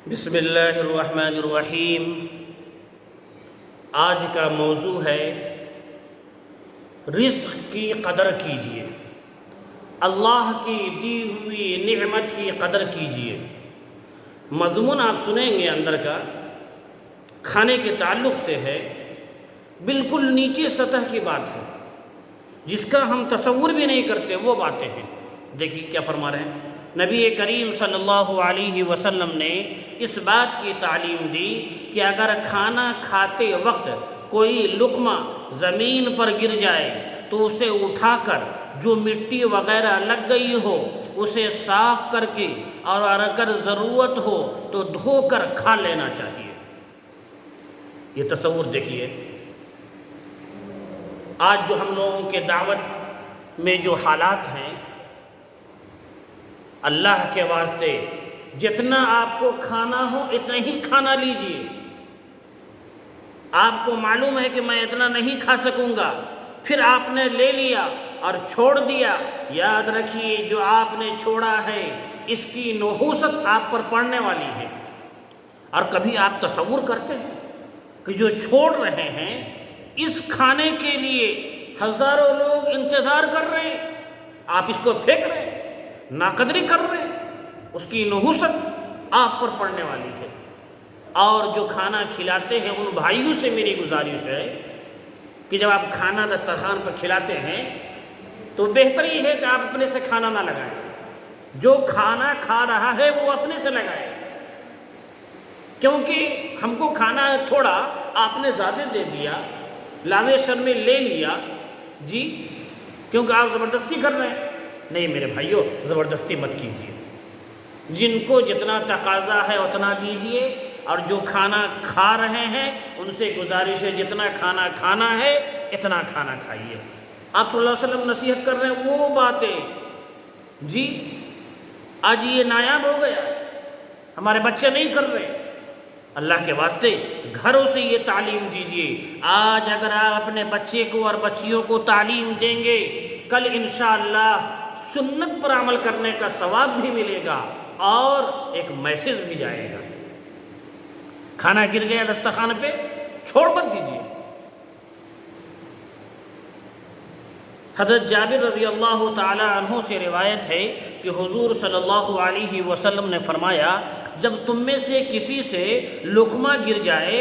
بسم اللہ الرحمن الرحیم۔ آج کا موضوع ہے رزق کی قدر کیجیے، اللہ کی دی ہوئی نعمت کی قدر کیجیے۔ مضمون آپ سنیں گے اندر کا کھانے کے تعلق سے ہے، بالکل نیچے سطح کی بات ہے، جس کا ہم تصور بھی نہیں کرتے، وہ باتیں ہیں۔ دیکھیے کیا فرما رہے ہیں نبی کریم صلی اللہ علیہ وسلم نے اس بات کی تعلیم دی کہ اگر کھانا کھاتے وقت کوئی لقمہ زمین پر گر جائے تو اسے اٹھا کر جو مٹی وغیرہ لگ گئی ہو اسے صاف کر کے اور اگر ضرورت ہو تو دھو کر کھا لینا چاہیے۔ یہ تصور دیکھیے، آج جو ہم لوگوں کے دعوت میں جو حالات ہیں، اللہ کے واسطے جتنا آپ کو کھانا ہو اتنا ہی کھانا لیجئے۔ آپ کو معلوم ہے کہ میں اتنا نہیں کھا سکوں گا، پھر آپ نے لے لیا اور چھوڑ دیا، یاد رکھیے جو آپ نے چھوڑا ہے اس کی نحوست آپ پر پڑنے والی ہے۔ اور کبھی آپ تصور کرتے ہیں کہ جو چھوڑ رہے ہیں اس کھانے کے لیے ہزاروں لوگ انتظار کر رہے ہیں، آپ اس کو پھینک رہے ہیں، ناقدری کر رہے ہیں، اس کی نحوست آپ پر پڑنے والی ہے۔ اور جو کھانا کھلاتے ہیں ان بھائیوں سے میری گزارش ہے کہ جب آپ کھانا دسترخوان پر کھلاتے ہیں تو بہتر یہ ہے کہ آپ اپنے سے کھانا نہ لگائیں، جو کھانا کھا رہا ہے وہ اپنے سے لگائے، کیونکہ ہم کو کھانا تھوڑا آپ نے زیادہ دے دیا، لالچ میں لے لیا جی، کیونکہ آپ زبردستی کر رہے ہیں۔ نہیں میرے بھائیوں، زبردستی مت کیجیے، جن کو جتنا تقاضا ہے اتنا دیجیے، اور جو کھانا کھا رہے ہیں ان سے گزارش ہے جتنا کھانا کھانا ہے اتنا کھانا کھائیے۔ آپ صلی اللہ علیہ وسلم نصیحت کر رہے ہیں وہ باتیں جی، آج یہ نایاب ہو گیا، ہمارے بچے نہیں کر رہے۔ اللہ کے واسطے گھروں سے یہ تعلیم دیجیے۔ آج اگر آپ اپنے بچے کو اور بچیوں کو تعلیم دیں گے، کل انشاءاللہ سنت پر عمل کرنے کا ثواب بھی ملے گا اور ایک میسج بھی جائے گا۔ کھانا گر گیا دسترخوان پہ، چھوڑ مت دیجیے۔ حضرت جابر رضی اللہ تعالی عنہ سے روایت ہے کہ حضور صلی اللہ علیہ وسلم نے فرمایا، جب تم میں سے کسی سے لقمہ گر جائے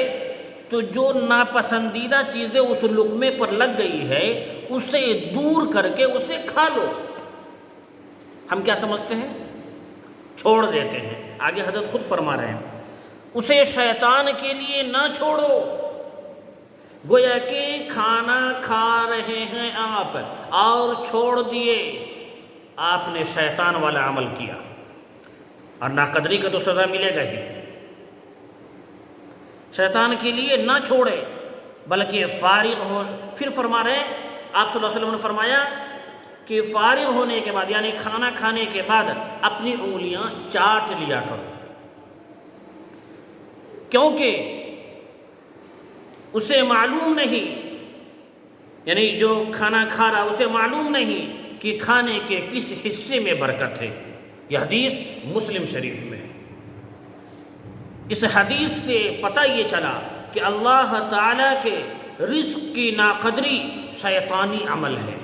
تو جو ناپسندیدہ چیزیں اس لقمے پر لگ گئی ہے اسے دور کر کے اسے کھا لو۔ ہم کیا سمجھتے ہیں؟ چھوڑ دیتے ہیں۔ آگے حضرت خود فرما رہے ہیں، اسے شیطان کے لیے نہ چھوڑو۔ گویا کہ کھانا کھا رہے ہیں آپ اور چھوڑ دیے، آپ نے شیطان والا عمل کیا، اور ناقدری کا تو سزا ملے گا ہی۔ شیطان کے لیے نہ چھوڑے بلکہ فارغ ہو۔ پھر فرما رہے ہیں، آپ صلی اللہ علیہ وسلم نے فرمایا کہ فارغ ہونے کے بعد یعنی کھانا کھانے کے بعد اپنی انگلیاں چاٹ لیا کرو، کیونکہ اسے معلوم نہیں، یعنی جو کھانا کھا رہا اسے معلوم نہیں کہ کھانے کے کس حصے میں برکت ہے۔ یہ حدیث مسلم شریف میں ہے۔ اس حدیث سے پتہ یہ چلا کہ اللہ تعالیٰ کے رزق کی ناقدری شیطانی عمل ہے۔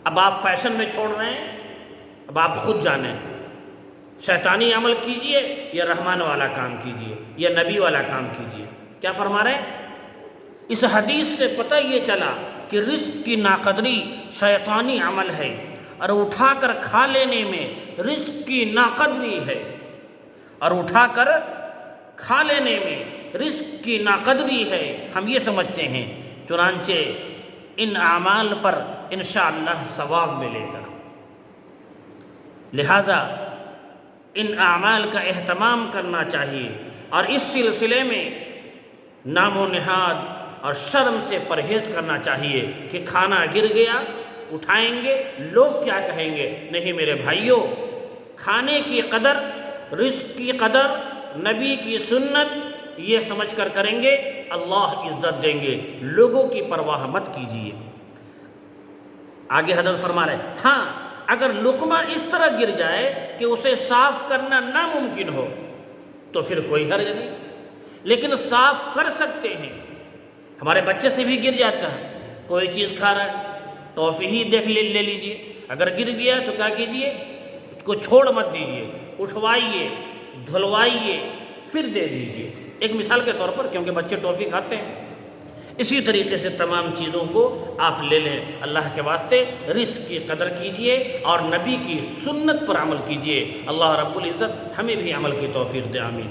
اب آپ فیشن میں چھوڑ رہے ہیں، اب آپ خود جانیں، شیطانی عمل کیجئے یا رحمان والا کام کیجئے یا نبی والا کام کیجئے۔ کیا فرما رہے ہیں؟ اس حدیث سے پتہ یہ چلا کہ رزق کی ناقدری شیطانی عمل ہے، اور اٹھا کر کھا لینے میں رزق کی ناقدری ہے، اور اٹھا کر کھا لینے میں رزق کی ناقدری ہے، ہم یہ سمجھتے ہیں۔ چنانچہ ان اعمال پر انشاءاللہ ثواب ملے گا، لہذا ان اعمال کا اہتمام کرنا چاہیے، اور اس سلسلے میں نام و نہاد اور شرم سے پرہیز کرنا چاہیے کہ کھانا گر گیا اٹھائیں گے لوگ کیا کہیں گے۔ نہیں میرے بھائیوں، کھانے کی قدر، رزق کی قدر، نبی کی سنت یہ سمجھ کر کریں گے، اللہ عزت دیں گے، لوگوں کی پرواہ مت کیجیے۔ آگے حضرت فرما رہے ہیں، ہاں اگر لقمہ اس طرح گر جائے کہ اسے صاف کرنا ناممکن ہو، تو پھر کوئی حرج نہیں، لیکن صاف کر سکتے ہیں۔ ہمارے بچے سے بھی گر جاتا ہے، کوئی چیز کھا رہا ہے، ٹافی ہی دیکھ لے لیجئے، اگر گر گیا تو کیا کیجئے، اس کو چھوڑ مت دیجئے، اٹھوائیے، دھلوائیے، پھر دے دیجئے، ایک مثال کے طور پر، کیونکہ بچے ٹافی کھاتے ہیں۔ اسی طریقے سے تمام چیزوں کو آپ لے لیں، اللہ کے واسطے رزق کی قدر کیجئے اور نبی کی سنت پر عمل کیجئے۔ اللہ رب العزت ہمیں بھی عمل کی توفیق دے، آمین۔